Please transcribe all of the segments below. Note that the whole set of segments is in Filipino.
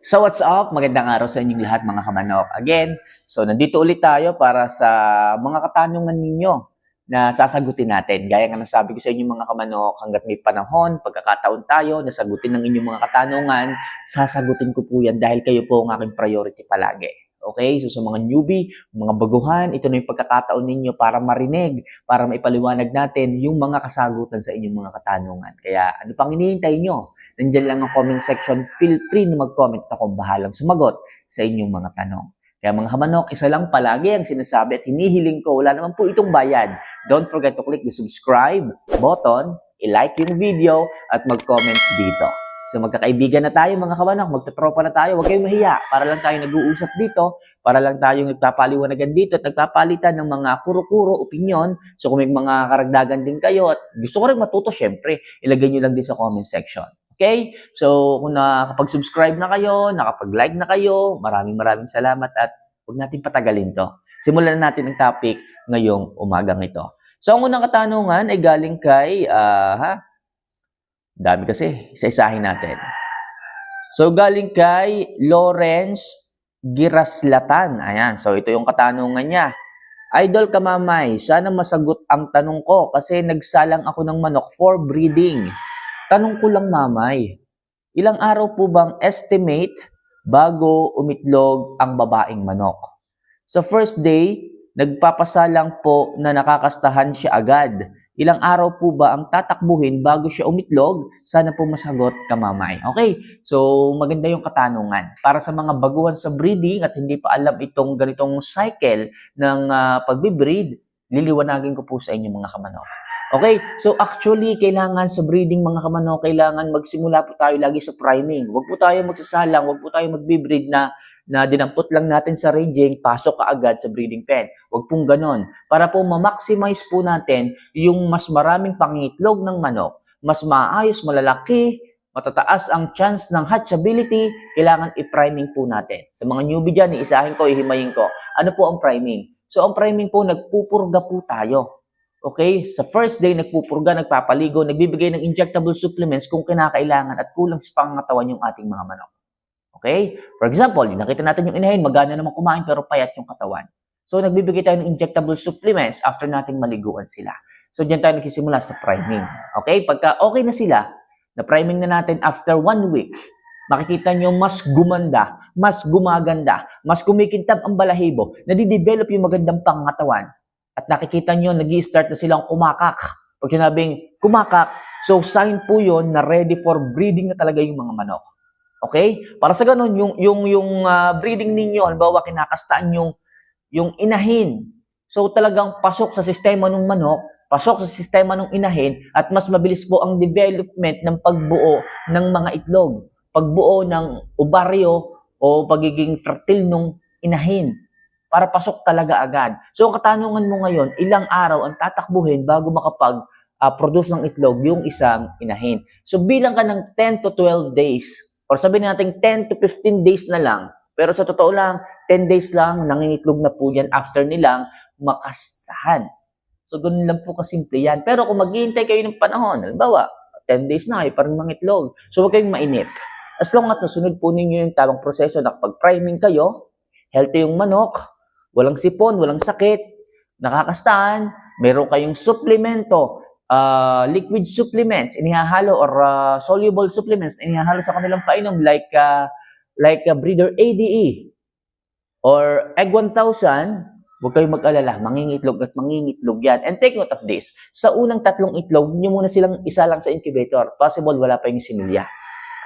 So what's up? Magandang araw sa inyong lahat mga kamanok. Again, so nandito ulit tayo para sa mga katanungan ninyo na sasagutin natin. Gaya nga nasabi ko sa inyo mga kamanok, hanggat may panahon, pagkakataon tayo, nasagutin ng inyong mga katanungan, sasagutin ko po yan dahil kayo po ang aking priority palagi. Okay? So sa mga newbie, mga baguhan, ito na yung pagkakataon ninyo para marinig, para maipaliwanag natin yung mga kasagutan sa inyong mga katanungan. Kaya ano pang hinihintay nyo? Nandiyan lang ang comment section. Feel free na mag-comment at ako bahalang sumagot sa inyong mga tanong. Kaya mga kamanok, isa lang palagi ang sinasabi at hinihiling ko, wala naman po itong bayad. Don't forget to click the subscribe button, i-like yung video, at mag-comment dito. So magkakaibigan na tayo mga kamanok, magtatropa na tayo, huwag kayong mahiya. Para lang tayo nag-uusap dito, para lang tayo nagpapaliwanagan dito at nagpapalitan ng mga kuro-kuro, opinion. So kung may mga karagdagan din kayo at gusto ko rin matuto, syempre, ilagay nyo lang din sa comment section. Okay? So, kung nakapag-subscribe na kayo, nakapag-like na kayo, maraming salamat at huwag natin patagalin to. Simulan na natin ang topic ngayong umagang ito. So, ang unang katanungan ay galing kay, dami kasi, isa-isahin natin. So, galing kay Lawrence Giraslatan. Ayan, so ito yung katanungan niya. Idol Kamamay, sana masagot ang tanong ko kasi nagsalang ako ng manok for breeding. Tanong ko lang, Mamay, ilang araw po bang estimate bago umitlog ang babaeng manok? Sa first day, nagpapasalang po na nakakastahan siya agad. Ilang araw po ba ang tatakbuhin bago siya umitlog? Sana po masagot ka, Mamay. Okay, so maganda yung katanungan. Para sa mga baguhan sa breeding at hindi pa alam itong ganitong cycle ng pagbe-breed, liliwanagin ko po sa inyo mga kamanok. Okay, so actually, kailangan sa breeding mga kamanok, kailangan magsimula po tayo lagi sa priming. Huwag po tayo magsasalang, huwag po tayo magbe-breed na dinampot lang natin sa ranging, pasok ka agad sa breeding pen. Huwag pong ganon. Para po ma-maximize po natin yung mas maraming pangitlog ng manok, mas maayos, malalaki, matataas ang chance ng hatchability, kailangan i-priming po natin. Sa mga newbie dyan, iisahin ko, ihimayin ko. Ano po ang priming? So ang priming po, nagpupurga po tayo. Okay, sa first day, nagpupurga, nagpapaligo, nagbibigay ng injectable supplements kung kinakailangan at kulang sa pangangatawan yung ating mga manok. Okay? For example, nakita natin yung inahin, magana naman kumain pero payat yung katawan. So, nagbibigay tayo ng injectable supplements after nating maliguan sila. So, diyan tayo nagsisimula sa priming. Okay? Pagka okay na sila, na-priming na natin after 1 week, makikita nyo mas gumanda, mas gumaganda, mas kumikintab ang balahibo, nadidevelop yung magandang pangangatawan. At nakikita nyo, nag-i-start na silang kumakak. Pag sinabing kumakak, so sign po yun na ready for breeding na talaga yung mga manok. Okay? Para sa ganun, yung breeding ninyo, halimbawa kinakastaan yung inahin. So talagang pasok sa sistema ng manok, pasok sa sistema ng inahin, at mas mabilis po ang development ng pagbuo ng mga itlog. Pagbuo ng ovaryo o pagiging fertile ng inahin. Para pasok talaga agad. So, katanungan mo ngayon, ilang araw ang tatakbuhin bago makapag-produce ng itlog yung isang inahin. So, bilang ka ng 10 to 12 days, or sabihin natin 10 to 15 days na lang, pero sa totoo lang, 10 days lang, nangingitlog na po yan after nilang makastahan. So, ganun lang po kasimple yan. Pero kung maghihintay kayo ng panahon, halimbawa, 10 days na, ay parang mangitlog. So, huwag kayong mainip. As long as nasunod po ninyo yung tamang proseso, nakapag-priming kayo, healthy yung manok, walang sipon, walang sakit, nakakastahan, meron kayong suplemento, liquid supplements, inihahalo or soluble supplements, inihahalo sa kanilang painom like Breeder ADE or Egg 1000, huwag kayong mag-alala, mangingitlog at mangingitlog yan. And take note of this, sa unang 3 itlog, nyo muna silang isa lang sa incubator. Possible, wala pa yung similya.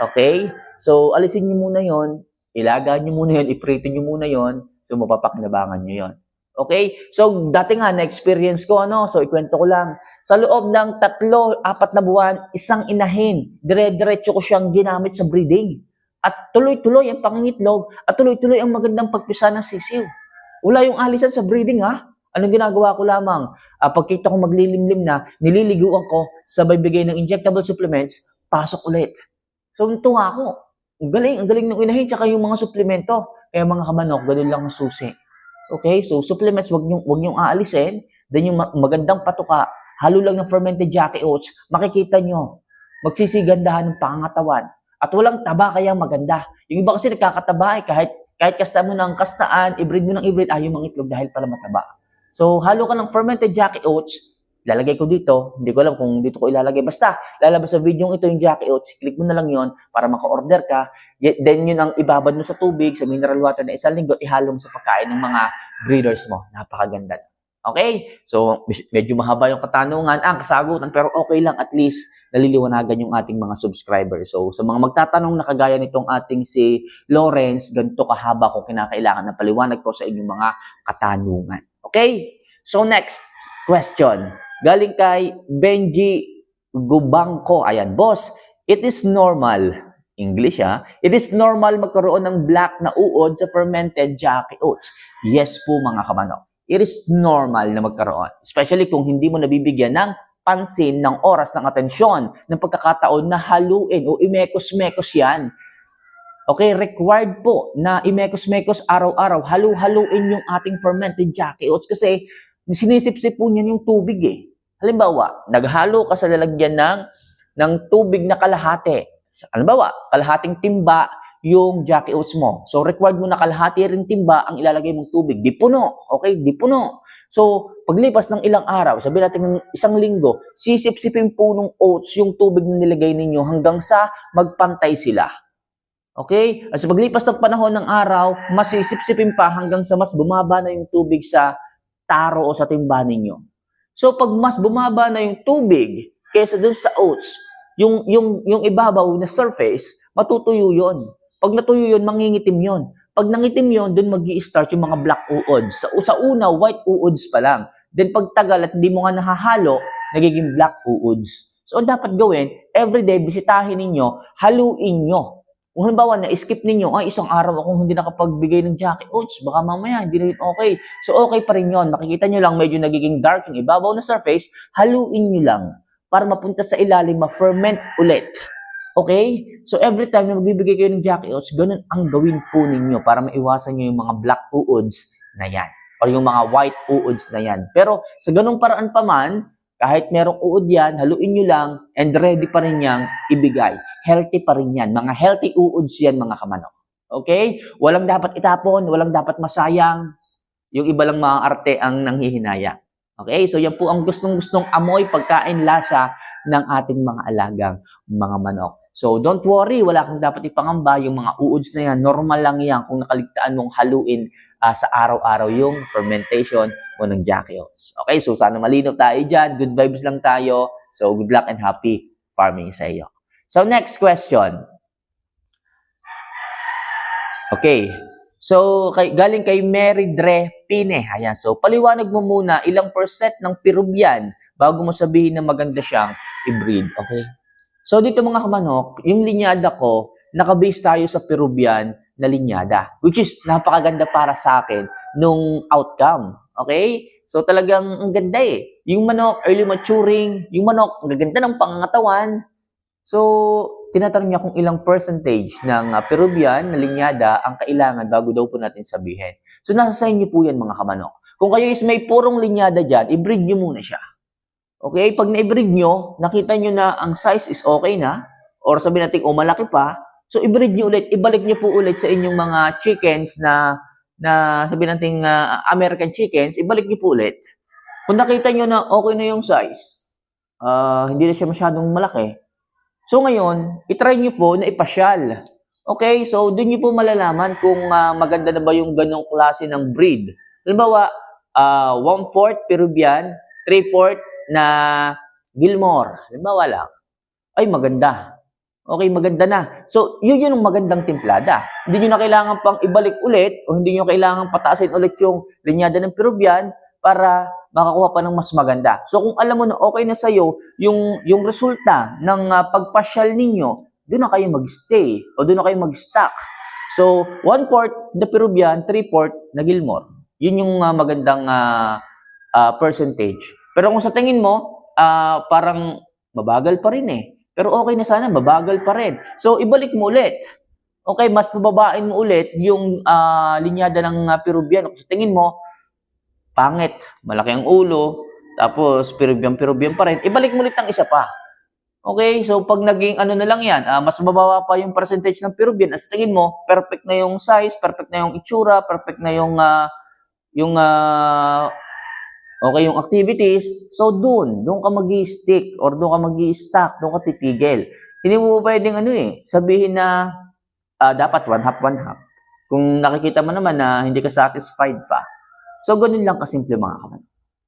Okay? So, alisin nyo muna yon, ilagaan nyo muna yon, iprito nyo muna yon. So, mapapakinabangan nyo yon. Okay? So, dati nga, na-experience ko, so, ikwento ko lang. Sa loob ng 3-4 na buwan, isang inahin, dire-diretso ko siyang ginamit sa breeding. At tuloy-tuloy ang pangingitlog, at tuloy-tuloy ang magandang pagpisa ng sisiw. Wala yung alisan sa breeding, ha? Anong ginagawa ko lamang? Pagkita ko maglilimlim na, nililiguan ko, sabay bigay ng injectable supplements, pasok ulit. So, tunga ako. Ang galing ng inahin, tsaka yung mga suplemento. Kaya mga kamanok, ganun lang ang susi. Okay? So, supplements, wag nyong aalisin. Then yung magandang patuka, halo lang ng fermented Jackie oats, makikita nyo, magsisigandahan ng pangangatawan. At walang taba kaya maganda. Yung iba kasi nagkakataba kahit kasta mo ng kastaan, i-breed mo ng i-breed, yung mga itlog dahil pala mataba. So, halo ka ng fermented Jackie Oats, lalagay ko dito, hindi ko alam kung dito ko ilalagay. Basta, lalabas sa video ito yung Jackie Oats, click mo na lang yon para maka-order ka. Then yun ang ibabad mo sa tubig, sa mineral water na 1 linggo, ihalo mo sa pagkain ng mga breeders mo. Napakaganda. Okay? So, medyo mahaba yung katanungan, kasagutan, pero okay lang, at least naliliwanagan yung ating mga subscribers. So, sa mga magtatanong na kagaya nitong ating si Lawrence, ganito kahaba kung kinakailangan na paliwanag ko sa inyong mga katanungan. Okay? So, next question. Galing kay Benji Gubangko. Ayan, boss, it is normal, English it is normal magkaroon ng black na uod sa fermented Jackie Oats. Yes po mga kamanok. It is normal na magkaroon. Especially kung hindi mo nabibigyan ng pansin, ng oras, ng atensyon, ng pagkakataon na haluin o imekos-mekos yan. Okay, required po na imekos-mekos araw-araw, halu-haluin yung ating fermented Jackie Oats kasi sinisip-sip po niyan yung tubig Halimbawa, naghalo ka sa lalagyan ng tubig na kalahati. Halimbawa, kalahating timba yung Jackie Oats mo. So, required mo na kalahati rin timba ang ilalagay mong tubig. Di puno. Okay? Di puno. So, paglipas ng ilang araw, sabihin natin ng 1 linggo, sisip-sipin po ng oats yung tubig na nilagay ninyo hanggang sa magpantay sila. Okay? At sa paglipas ng panahon ng araw, masisip-sipin pa hanggang sa mas bumaba na yung tubig sa taro o sa timba ninyo. So, pag mas bumaba na yung tubig kaysa dun sa oats, yung ibabaw na surface, matutuyo yon. Pag natuyo yun, mangingitim yun. Pag nangitim yun, dun mag-i-start yung mga black uods. Sa una, white uods pa lang. Then pag tagal at hindi mo nga nahahalo, nagiging black uods. So, dapat gawin, everyday, bisitahin ninyo, haluin nyo. Kung halimbawa, na-skip ninyo, 1 araw akong hindi nakapagbigay ng Jackie Oats, baka mamaya, hindi na rin okay. So, okay pa rin yun. Makikita nyo lang, medyo nagiging dark yung ibabaw na surface, haluin nyo lang para mapunta sa ilalim, ma-ferment ulit. Okay? So, every time na magbibigay kayo ng Jackie Oats, ganun ang gawin po ninyo para maiwasan nyo yung mga black uods na yan. O yung mga white uods na yan. Pero, sa ganung paraan pa man, kahit merong uod yan, haluin nyo lang, and ready pa rin niyang ibigay. Healthy pa rin yan. Mga healthy uods yan, mga kamanok. Okay? Walang dapat itapon, walang dapat masayang. Yung iba lang mga arte ang nanghihinaya. Okay? So, yan po ang gustong-gustong amoy, pagkain, lasa ng ating mga alagang mga manok. So, don't worry, wala kang dapat ipangamba. Yung mga uods na yan, normal lang yan kung nakaligtaan mong haluin sa araw-araw yung fermentation mo ng Jackie Oats. Okay, so sana malinaw tayo dyan. Good vibes lang tayo. So, good luck and happy farming sa iyo. So, next question. Okay. So, galing kay Mary Dre Pine. Ayan. So, paliwanag mo muna ilang % ng Peruvian bago mo sabihin na maganda siyang i-breed. Okay? So, dito mga kamanok, yung linyada ko, nakabase tayo sa Peruvian na linyada, which is napakaganda para sa akin nung outcome. Okay? So, talagang ang ganda Yung manok, early maturing, yung manok, ang gaganda ng pangangatawan. So, tinatanong niya kung ilang percentage ng Peruvian na linyada ang kailangan bago daw po natin sabihin. So, nasa sa inyo po yan mga kamanok. Kung kayo is may purong linyada dyan, i-breed nyo muna siya. Okay? Pag na-breed nyo, nakita nyo na ang size is okay na, or sabihin natin, malaki pa, so i-breed nyo ulit, ibalik nyo po ulit sa inyong mga chickens na sabihin natin American chickens, ibalik nyo po ulit. Kung nakita nyo na okay na yung size, hindi na siya masyadong malaki, so ngayon, itry nyo po na ipasyal. Okay? So, doon nyo po malalaman kung maganda na ba yung ganong klase ng breed. Halimbawa, 1/4 Peruvian, 3/4 na Gilmore. Halimbawa lang. Ay, maganda. Okay, maganda na. So, yun yung magandang timplada. Hindi nyo na kailangan pang ibalik ulit o hindi nyo kailangan pataasin ulit yung linyada ng Peruvian para makakuha pa ng mas maganda. So, kung alam mo na okay na sa'yo yung resulta ng pagpasyal ninyo, doon na kayo magstay o doon na kayo mag-stock. So, 1/4 na Peruvian, 3/4 na Gilmore. Yun yung magandang percentage. Pero kung sa tingin mo, parang mabagal pa rin Pero okay na sana, mabagal pa rin. So, ibalik mo ulit. Okay, mas pababain mo ulit yung linyada ng Peruvian. Kung sa tingin mo, pangit, malaki ang ulo, tapos Peruvian pa rin, ibalik mo ulit ng isa pa. Okay, so pag naging ano na lang yan, mas mababa pa yung percentage ng Peruvian, as tingin mo, perfect na yung size, perfect na yung itsura, perfect na yung okay yung activities, so doon ka mag-i-stick or doon ka mag-i-stack, doon ka titigil. Hindi mo pwedeng sabihin na dapat one half. Kung nakikita mo naman na hindi ka satisfied pa. So, ganun lang kasimple mga kaman.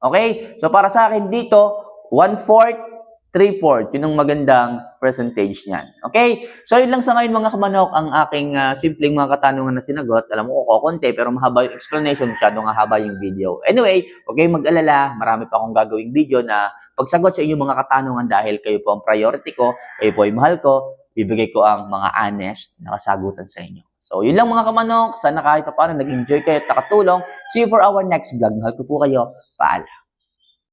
Okay? So, para sa akin dito, 1/4, 3/4. Yun ang magandang percentage niyan. Okay? So, yun lang sa ngayon mga kamanok ang aking simpleng mga katanungan na sinagot. Alam mo, kukunti pero mahaba yung explanation. Masyadong haba yung video. Anyway, huwag kayong mag-alala. Marami pa akong gagawing video na pagsagot sa inyong mga katanungan dahil kayo po ang priority ko, kayo po ay mahal ko, bibigay ko ang mga honest na kasagutan sa inyo. So, yun lang mga kamanok. Sana kahit pa paano nag-enjoy kayo at nakatulong. See you for our next vlog. Mahal ko po kayo. Paalam.